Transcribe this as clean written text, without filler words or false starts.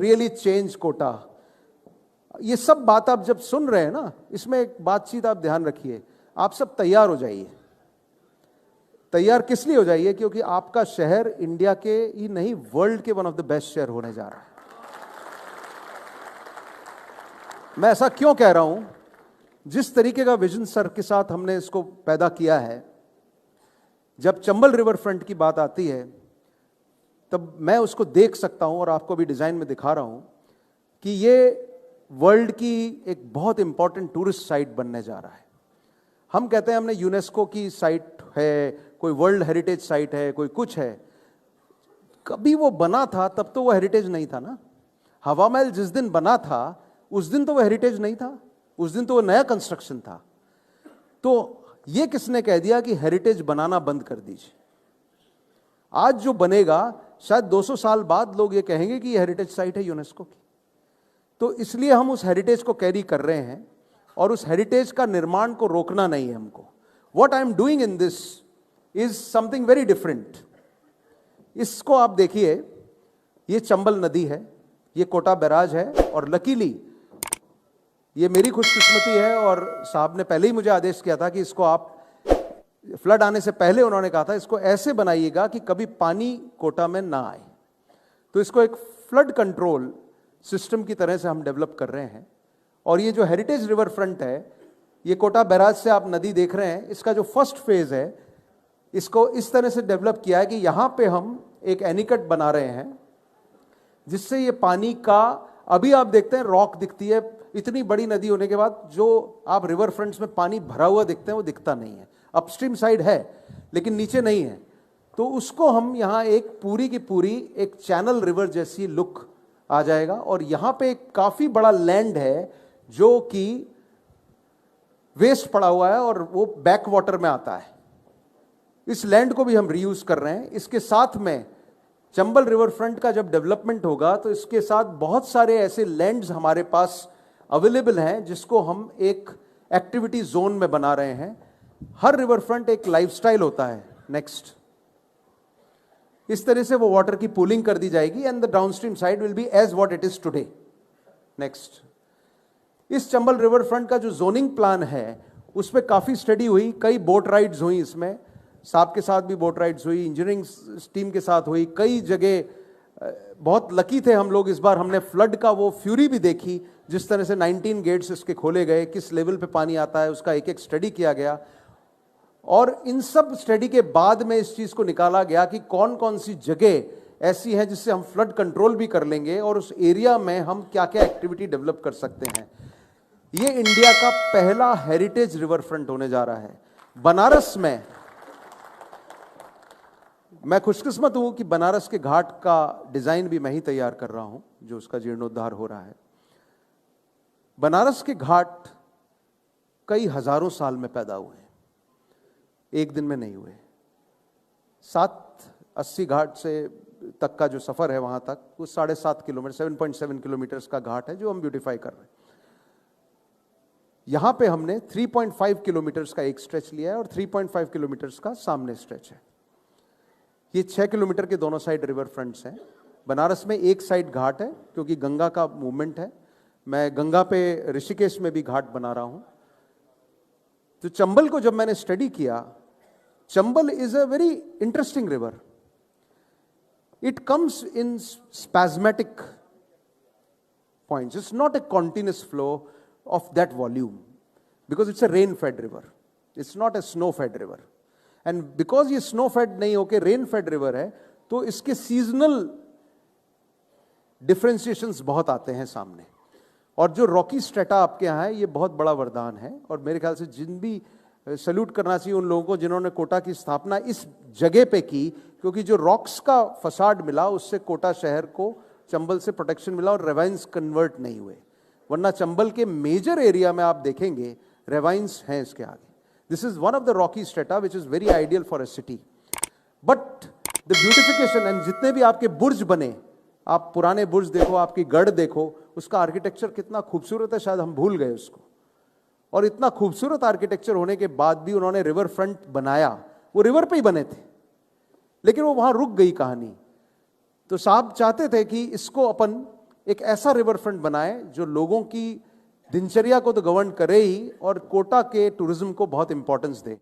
Really change Kota? ये सब बात आप जब सुन रहे हैं ना, इसमें एक बातचीत आप ध्यान रखिए, आप सब तैयार हो जाइए। तैयार किस लिए हो जाइए? क्योंकि आपका शहर इंडिया के ही नहीं, वर्ल्ड के वन ऑफ द बेस्ट शहर होने जा रहा है। मैं ऐसा क्यों कह रहा हूं? जिस तरीके का विजन सर के साथ हमने इसको पैदा किया है, जब चंबल रिवर फ्रंट की बात आती है तब मैं उसको देख सकता हूं और आपको भी डिजाइन में दिखा रहा हूं कि ये वर्ल्ड की एक बहुत इंपॉर्टेंट टूरिस्ट साइट बनने जा रहा है। हम कहते हैं हमने यूनेस्को की साइट है, कोई वर्ल्ड हेरिटेज साइट है, कोई कुछ है। कभी वो बना था तब तो वो हेरिटेज नहीं था ना। हवा महल जिस दिन बना था उस दिन तो वो हेरिटेज नहीं था, उस दिन तो वो नया कंस्ट्रक्शन था। तो ये किसने कह दिया कि हेरिटेज बनाना बंद कर दीजिए? आज जो बनेगा शायद 200 साल बाद लोग ये कहेंगे कि ये हेरिटेज साइट है यूनेस्को की। तो इसलिए हम उस हेरिटेज को कैरी कर रहे हैं और उस हेरिटेज का निर्माण को रोकना नहीं है हमको। What I am doing in this is something very different. इसको आप देखिए, ये चंबल नदी है, ये कोटा बैराज है, और लकीली ये मेरी खुशकिस्मती है और साहब ने पहले ही मुझे आदेश किया था कि इसको आप, फ्लड आने से पहले उन्होंने कहा था इसको ऐसे बनाइएगा कि कभी पानी कोटा में ना आए। तो इसको एक फ्लड कंट्रोल सिस्टम की तरह से हम डेवलप कर रहे हैं। और ये जो हेरिटेज रिवर फ्रंट है, ये कोटा बैराज से आप नदी देख रहे हैं, इसका जो फर्स्ट फेज है इसको इस तरह से डेवलप किया है कि यहां पे हम एक एनीकट बना रहे हैं जिससे ये पानी का, अभी आप देखते हैं रॉक दिखती है, इतनी बड़ी नदी होने के बाद जो आप रिवर फ्रंट्स में पानी भरा हुआ दिखते हैं वो दिखता नहीं है। अपस्ट्रीम साइड है लेकिन नीचे नहीं है। तो उसको हम यहाँ एक पूरी की पूरी एक चैनल रिवर जैसी लुक आ जाएगा। और यहाँ पे एक काफी बड़ा लैंड है जो कि वेस्ट पड़ा हुआ है और वो बैक वाटर में आता है। इस लैंड को भी हम रीयूज कर रहे हैं। इसके साथ में चंबल रिवर फ्रंट का जब डेवलपमेंट होगा तो इसके साथ बहुत सारे ऐसे लैंड्स हमारे पास अवेलेबल हैं जिसको हम एक एक्टिविटी जोन में बना रहे हैं। हर रिवर फ्रंट एक लाइफस्टाइल होता है। नेक्स्ट, इस तरह से वो वाटर की पूलिंग कर दी जाएगी and the downstream side will be as what it is today. Next, इस चंबल रिवर फ्रंट का जो जोनिंग प्लान है उस पर काफी स्टडी हुई, कई बोट राइड्स हुई, इसमें साहब के साथ भी बोट राइड्स हुई, इंजीनियरिंग टीम के साथ हुई, कई जगह। बहुत लकी थे हम लोग, इस बार हमने फ्लड का वो फ्यूरी भी देखी, जिस तरह से 19 गेट्स इसके खोले गए, किस लेवल पे पानी आता है उसका एक एक स्टडी किया गया। और इन सब स्टडी के बाद में इस चीज को निकाला गया कि कौन कौन सी जगह ऐसी हैं जिससे हम फ्लड कंट्रोल भी कर लेंगे और उस एरिया में हम क्या क्या एक्टिविटी डेवलप कर सकते हैं। ये इंडिया का पहला हेरिटेज रिवर फ्रंट होने जा रहा है बनारस में। मैं खुशकिस्मत हूं कि बनारस के घाट का डिजाइन भी मैं ही तैयार कर रहा हूं, जो उसका जीर्णोद्धार हो रहा है। बनारस के घाट कई हजारों साल में पैदा हुए, एक दिन में नहीं हुए। 780 घाट से तक का जो सफर है वहां तक, वो 7.5 किलोमीटर 7.7 किलोमीटर का घाट है जो हम ब्यूटिफाई कर रहे हैं। यहां पे हमने 3.5 किलोमीटर का एक स्ट्रेच लिया है और 3.5 किलोमीटर का सामने स्ट्रेच है। ये 6 किलोमीटर के दोनों साइड रिवर फ्रंट्स हैं। बनारस में एक साइड घाट है क्योंकि गंगा का मूवमेंट है। मैं गंगा पे ऋषिकेश में भी घाट बना रहा हूं। तो चंबल को जब मैंने स्टडी किया, Chambal is a very interesting river. It comes in spasmodic points, it's not a continuous flow of that volume because it's a rain fed river, it's not a snow fed river. And because ये snow fed नहीं होके rain fed river है, तो इसके seasonal differentiations बहुत आते हैं सामने। और जो रॉकी स्ट्रेटा आपके यहाँ है, ये बहुत बड़ा वरदान है। और मेरे ख्याल से जिन भी सैल्यूट करना चाहिए उन लोगों को जिन्होंने कोटा की स्थापना इस जगह पे की, क्योंकि जो रॉक्स का फसाड मिला उससे कोटा शहर को चंबल से प्रोटेक्शन मिला और रेवाइंस कन्वर्ट नहीं हुए। वरना चंबल के मेजर एरिया में आप देखेंगे रेवाइंस हैं इसके आगे। This is one of the Rocky strata which is very ideal for a city. But the beautification and जितने भी आपके बुर्ज बने, आप पुराने बुर्ज देखो, आपकी गढ़ देखो, उसका आर्किटेक्चर कितना खूबसूरत है, शायद हम भूल गए उसको। और इतना खूबसूरत आर्किटेक्चर होने के बाद भी उन्होंने रिवर फ्रंट बनाया, वो रिवर पे ही बने थे, लेकिन वो वहां रुक गई कहानी। तो साहब चाहते थे कि इसको अपन एक ऐसा रिवर फ्रंट बनाएं जो लोगों की दिनचर्या को तो गवर्न करे ही और कोटा के टूरिज्म को बहुत इंपॉर्टेंस दे।